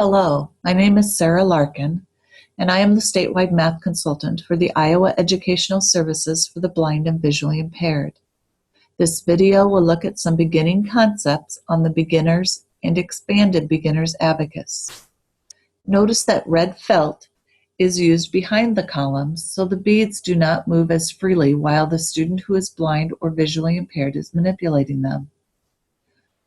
Hello, my name is Sarah Larkin, and I am the statewide math consultant for the Iowa Educational Services for the Blind and Visually Impaired. This video will look at some beginning concepts on the beginners and expanded beginners abacus. Notice that red felt is used behind the columns so the beads do not move as freely while the student who is blind or visually impaired is manipulating them.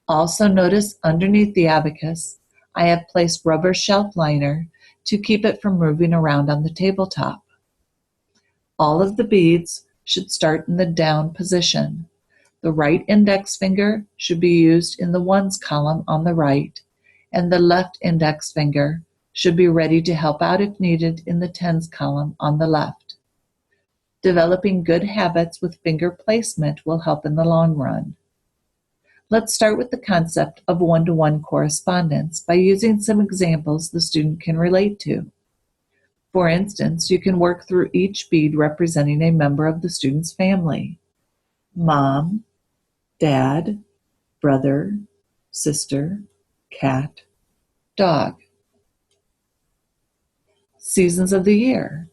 Also notice underneath the abacus, I have placed rubber shelf liner to keep it from moving around on the tabletop. All of the beads should start in the down position. The right index finger should be used in the ones column on the right, and the left index finger should be ready to help out if needed in the tens column on the left. Developing good habits with finger placement will help in the long run. Let's start with the concept of one-to-one correspondence by using some examples the student can relate to. For instance, you can work through each bead representing a member of the student's family: mom, dad, brother, sister, cat, dog. Seasons of the year: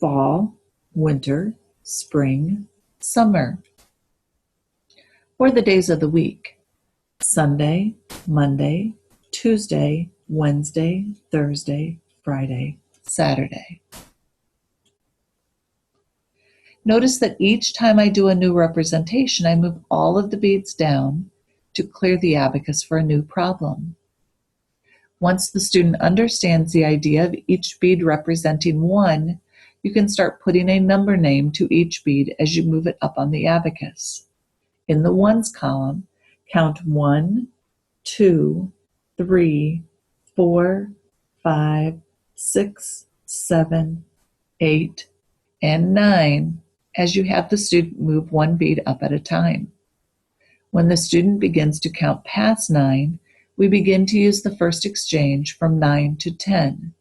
fall, winter, spring, summer. Or the days of the week: Sunday, Monday, Tuesday, Wednesday, Thursday, Friday, Saturday. Notice that each time I do a new representation, I move all of the beads down to clear the abacus for a new problem. Once the student understands the idea of each bead representing one, you can start putting a number name to each bead as you move it up on the abacus. In the ones column, count 1, 2, 3, 4, 5, 6, 7, 8, and 9 as you have the student move one bead up at a time. When the student begins to count past 9, we begin to use the first exchange from 9 to 10.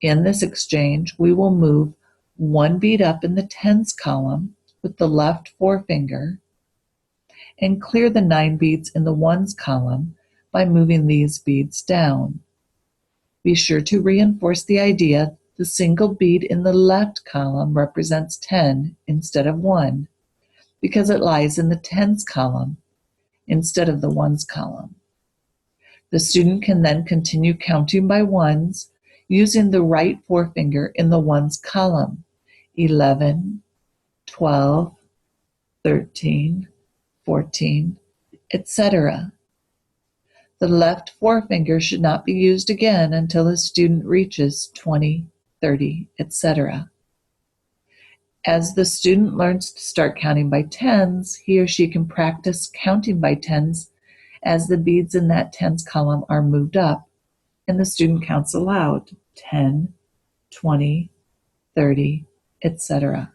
In this exchange, we will move one bead up in the tens column with the left forefinger and clear the 9 beads in the ones column by moving these beads down. Be sure to reinforce the idea the single bead in the left column represents 10 instead of 1 because it lies in the tens column instead of the ones column. The student can then continue counting by ones using the right forefinger in the ones column: 11, 12, 13, 14, etc. The left forefinger should not be used again until the student reaches 20, 30, etc. As the student learns to start counting by tens, he or she can practice counting by tens as the beads in that tens column are moved up, and the student counts aloud: 10, 20, 30, etc.